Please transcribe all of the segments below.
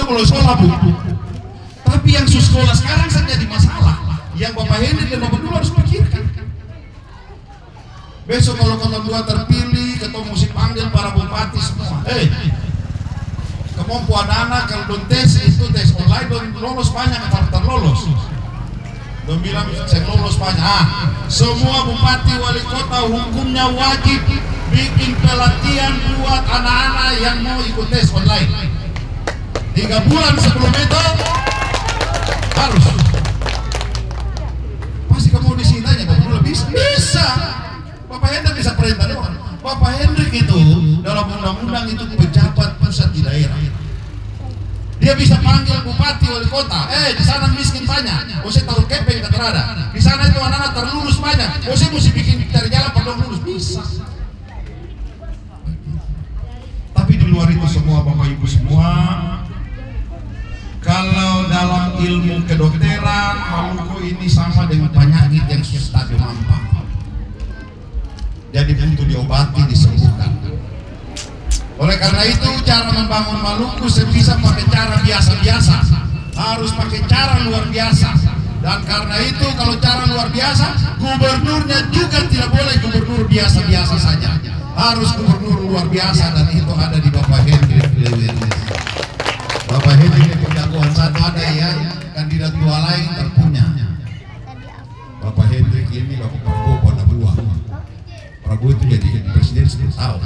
udah mulai sekolah Bu. Tapi yang sekolah sekarang saja di masalah. Yang Bapak Henry dan Bapak dulu harus pikirkan. Besok kalau Kota Dua terpilih, ketemu si panggil para bupati semua. Kamu anak-anak kalau don tes itu tes online don lolos banyak atau terlolos. Don bilang saya lolos banyak. Semua bupati wali kota hukumnya wajib bikin pelatihan buat anak-anak yang mau ikut tes online. 3 bulan sebelum itu harus. Pasti kamu di sini tanya, Bapak dulu bisa. Bapak Hendrik bisa perintah doang. Bapak Hendrik itu dalam undang-undang itu pejabat pusat di daerah. Dia bisa panggil bupati wali kota. Di sana miskin banyak. Saya taruh kepeng tak terada. Di sana itu anak-anak terlulus banyak. Saya mesti bikin cari jalan pada lulus bisa. Tapi di luar itu semua Bapak Ibu semua, kalau dalam ilmu kedokteran Maluku ini sama dengan penyakit yang stadium 4. Jadi butuh diobati, disembuhkan. Oleh karena itu cara membangun Maluku sebisa pakai cara biasa-biasa, harus pakai cara luar biasa. Dan karena itu kalau cara luar biasa, gubernurnya juga tidak boleh gubernur biasa-biasa saja, harus gubernur luar biasa, dan itu ada di Bapak Henry. Bapak Henry ini penjagoan satu ada ya, kandidat dua lain terpunya. Bapak Henry ini Bapak Prabowo pada buah. Prabowo itu jadi presiden 10 tahun.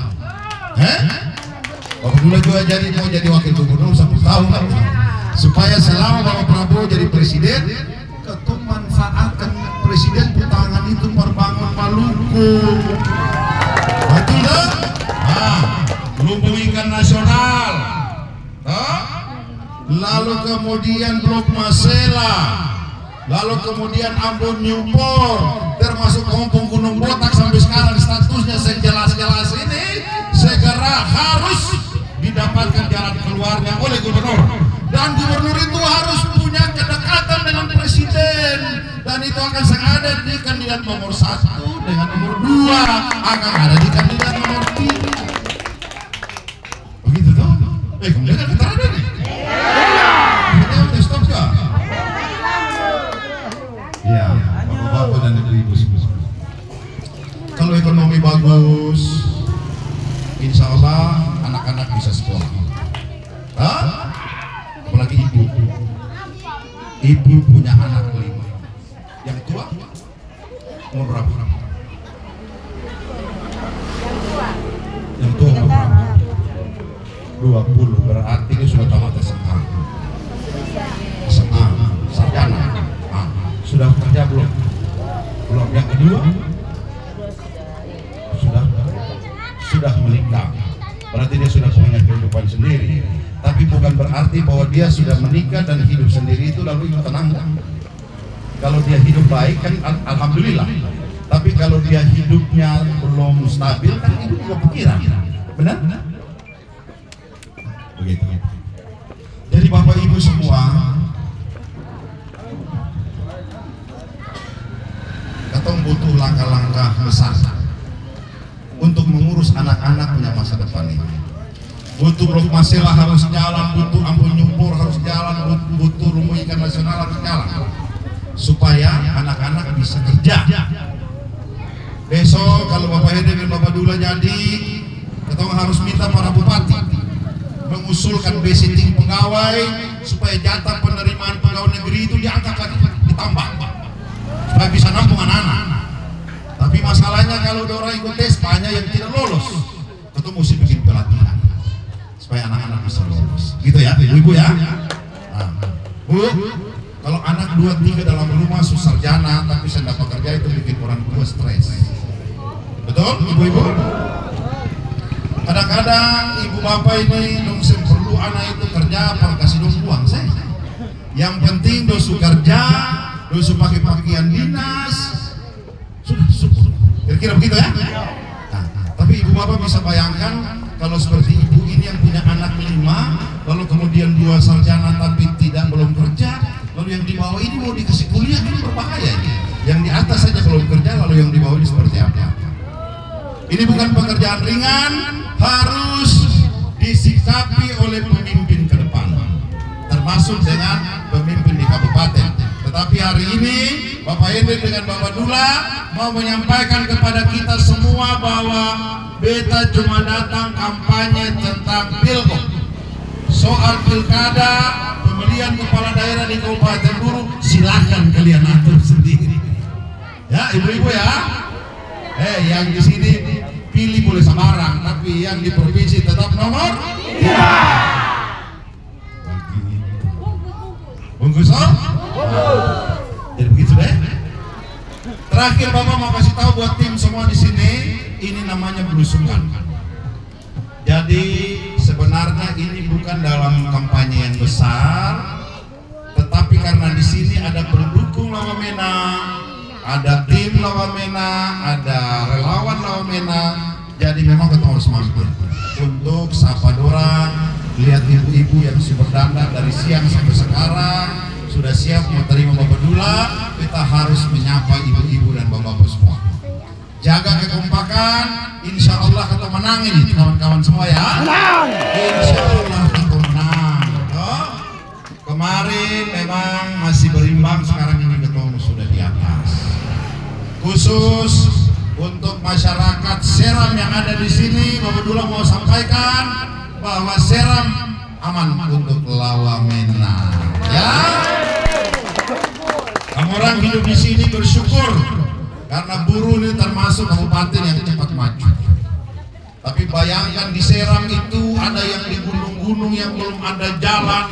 Bapak dulu juga mau jadi wakil gubernur 10 tahun. Supaya selama Bapak Prabowo jadi presiden, ketum manfaatkan presiden tangan itu membangun Maluku. Betul tak? Lumbung ikan nasional. Lalu kemudian Blok Masela, lalu kemudian Ambon Newport, termasuk kampung Gunung Botak sampai sekarang statusnya sejelas-jelas ini, segera harus didapatkan jalan keluarnya oleh gubernur. Dan gubernur itu harus punya kedekatan dengan presiden, dan itu akan ada di kandidat nomor 1 dengan nomor 2 akan ada di kandidat nomor 3. Begitu tuh? Kemudian kita ada nih. Ya, bapak-bapak dan ibu-ibu semua. Kalau ekonomi bagus, insya Allah anak-anak bisa sekolah. Apalagi ibu. Ibu punya anak 5. Yang tua umur berapa? Yang tua umur berapa? 20. Berarti dia sudah tamat SMA. Sarjana. Sudah kerja belum? Belum. Yang kedua sudah menikah. Berarti dia sudah punya kehidupan sendiri. Tapi bukan berarti bahwa dia sudah menikah dan hidup sendiri itu lalu ikut tenang. Kalau dia hidup baik kan alhamdulillah. Tapi kalau dia hidupnya belum stabil kan itu juga pikiran. Benar? Begitu. Jadi Bapak Ibu semua, kita butuh langkah-langkah besar untuk mengurus anak-anak punya masa depan ini. Butuh Blok Masela harus jalan, butuh Ambon Newport harus jalan, butuh Lumbung Ikan Nasional harus jalan, supaya anak-anak bisa kerja. Besok kalau Bapak Henry dan Bapak Dula jadi, kita harus minta para bupati mengusulkan BCT pegawai supaya jatah penerimaan pegawai negeri itu diangkat lagi, ditambah, supaya bisa nampung anak-anak. Tapi masalahnya kalau orang ikut tes banyak yang tidak lolos, itu mesti bikin pelatihan supaya anak-anak bisa lolos. Gitu ya, ibu-ibu ya. Bu, kalau anak 2-3 dalam rumah sarjana tapi saya dapat kerja itu bikin orang tua stres. Betul, ibu-ibu? Kadang-kadang ibu bapak ini dongsen perlu anak itu kerja, kasih dong uang saya. Yang penting dosu kerja, dosu pakai pakaian dinas, sudah syukur. Kira-kira begitu ya? Tapi ibu bapak bisa bayangkan kalau seperti ibu ini yang punya anak 5, lalu kemudian 2 sarjana tapi belum kerja, lalu yang di bawah ini mau dikasih kuliah, ini berbahaya ini. Yang di atas saja belum kerja, lalu yang di bawah ini seperti apa? Ini bukan pekerjaan ringan, harus disikapi oleh pemimpin ke depan. termasuk dengan pemimpin di kabupaten. Tetapi hari ini Bapak Hendrik dengan Bapak Dula mau menyampaikan kepada kita semua bahwa beta cuma datang kampanye tentang pilkada. Soal pilkada, pemilihan kepala daerah di Kabupaten Buru, silahkan kalian atur sendiri. Ya, ibu-ibu ya. Yang di sini pilih boleh sembarang, tapi yang di provinsi tetap nomor 3. Bungkus oh? Jadi begitu deh. Terakhir Bapak mau kasih tahu buat tim semua di sini, ini namanya belusukan. Jadi sebenarnya ini bukan dalam kampanye yang besar, tetapi karena di sini ada pendukung Lawamena, ada tim Lawamena, ada relawan Lawamena, jadi memang kita harus mampir untuk sapa dorang. Lihat ibu-ibu yang sudah berdandan dari siang sampai sekarang sudah siap menerima Bapak Dula. Kita harus menyapa ibu-ibu dan bapak-bapak semua. Jaga kekompakan, insya Allah kita menang ini kawan-kawan semua ya. Insya Allah kita menang. Kemarin memang masih berimbang, sekarang ini ketemu sudah di atas. Khusus untuk masyarakat Seram yang ada di sini, Bapak Dula mau sampaikan bahwa Seram aman untuk Lawamena. Ya, kamu orang hidup di sini bersyukur karena Buru ini termasuk kabupaten yang cepat maju. Tapi bayangkan di Seram itu ada yang di gunung-gunung yang belum ada jalan,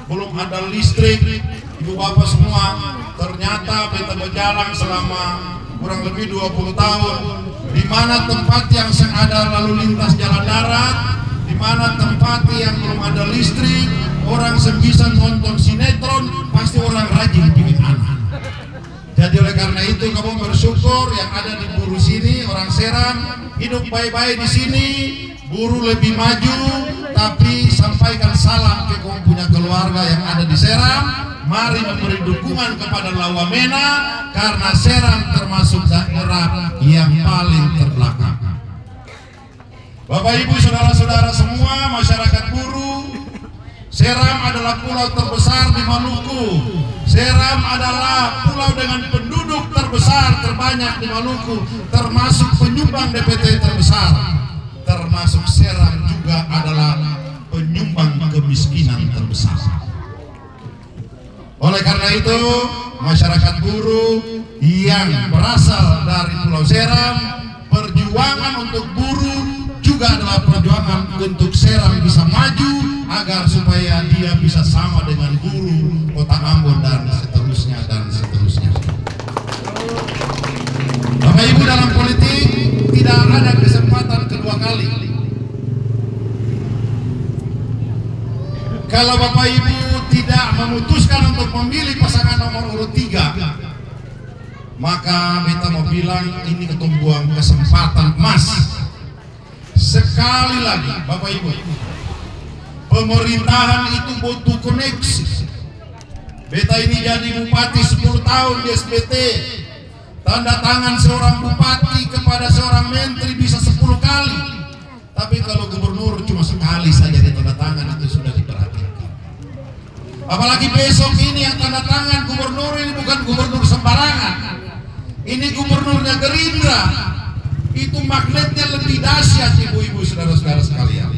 belum ada listrik. Ibu bapak semua, ternyata beta berjalan selama kurang lebih 20 tahun, di mana tempat yang ada lalu lintas jalan darat, di mana tempat yang belum ada listrik, orang sebisa nonton sinetron, pasti orang rajin bikin anak. Jadi oleh karena itu kamu bersyukur yang ada di Buru sini, orang Seram hidup baik-baik di sini. Buru lebih maju, tapi sampaikan salam ke kamu punya keluarga yang ada di Seram. Mari memberi dukungan kepada Lawamena karena Seram termasuk daerah yang paling terbelakang. Bapak Ibu saudara-saudara semua, masyarakat Buru, Seram adalah pulau terbesar di Maluku. Seram adalah pulau dengan penduduk terbesar terbanyak di Maluku, termasuk penyumbang DPT terbesar. Termasuk Seram juga adalah penyumbang kemiskinan terbesar. Oleh karena itu, masyarakat Buru yang berasal dari Pulau Seram, perjuangan untuk Buru juga adalah perjuangan untuk Seram bisa maju agar supaya dia bisa sama dengan Buru, Kota Ambon dan seterusnya dan seterusnya. Bapak Ibu, dalam politik tidak ada kesempatan kedua kali. Kalau Bapak Ibu tidak memutuskan untuk memilih pasangan nomor urut 3, maka beta mau bilang ini ketumbuhan kesempatan emas. Sekali lagi Bapak Ibu, pemerintahan itu butuh koneksi. Beta ini jadi bupati 10 tahun di SBT, tanda tangan seorang bupati kepada seorang menteri bisa 10 kali, tapi kalau gubernur cuma sekali saja dia tanda tangan, itu sudah diperhatikan. Apalagi besok ini yang tanda tangan gubernur ini bukan gubernur sembarangan, ini gubernurnya Gerindra. Itu magnetnya lebih dahsyat, ibu-ibu saudara-saudara sekalian.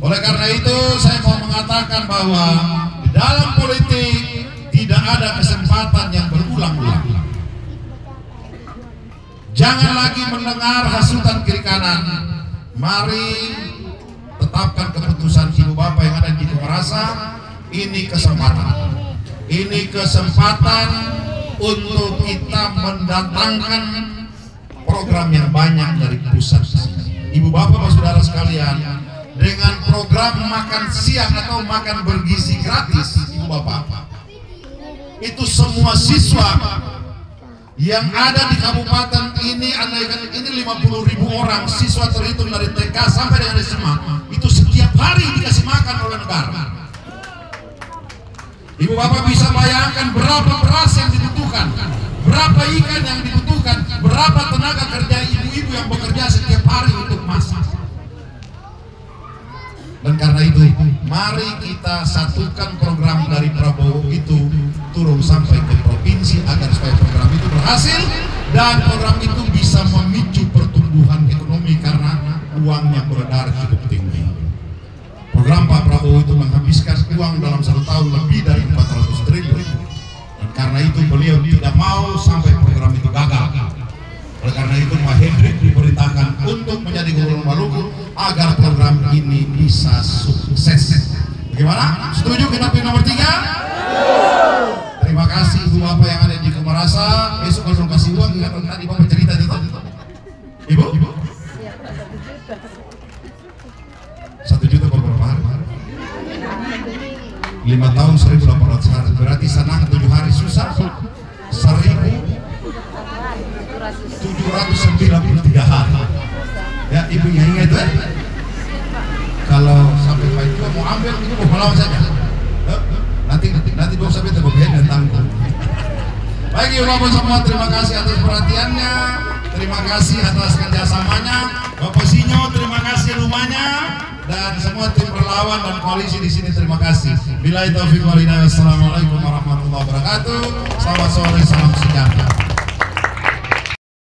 Oleh karena itu saya mau mengatakan bahwa di dalam politik tidak ada kesempatan yang berulang-ulang. Jangan lagi mendengar hasutan kiri kanan. Mari tetapkan keputusan ibu bapak yang ada di Merasa. Ini kesempatan. Ini kesempatan untuk kita mendatangkan program yang banyak dari pusat. Ibu bapak saudara sekalian, dengan program makan siang atau makan bergizi gratis, ibu bapak, itu semua siswa yang ada di kabupaten ini, ini 50.000 orang siswa terhitung dari TK sampai dengan SMA, itu setiap hari dikasih makan oleh negara. Ibu bapak bisa bayangkan berapa beras yang dibutuhkan, berapa ikan yang dibutuhkan, berapa tenaga kerja ibu-ibu yang bekerja setiap hari untuk masak. Dan karena itu, mari kita satukan program dari Prabowo itu turun sampai ke provinsi agar supaya program itu berhasil dan program itu bisa memicu pertumbuhan ekonomi karena uangnya beredar cukup tinggi. Program Pak Prabowo itu menghabiskan uang dalam 1 tahun lebih dari 400 triliun. Dan karena itu beliau tidak mau sampai program itu gagal. Oleh karena itu Pak Hendrik diperintahkan untuk menjadi Gubernur Maluku agar program ini bisa sukses. Bagaimana? Setuju kita pilih nomor 3? Terima kasih Ibu Bapak yang ada di Kemarasa. Besok kalau kasih uang, ingat tadi Bapak cerita itu. Ibu? 1 juta per berapa hari? 5 tahun 1.800 hari. Berarti sana 7 hari susah. 1.793 hari. Ya, Ibu ingat itu ya? Kalau sampai Pak Ibu mau ambil, Ibu mau melawan saja. Nanti dong sampai terbeban dan tanggung. Baik Ibu Bapak semua, terima kasih atas perhatiannya, terima kasih atas kerjasamanya. Bapak Sinyo, terima kasih rumahnya, dan semua tim relawan dan koalisi di sini terima kasih. Billahi taufiq wal hidayah. Wassalamualaikum warahmatullahi wabarakatuh. Selamat sore, salam sejahtera.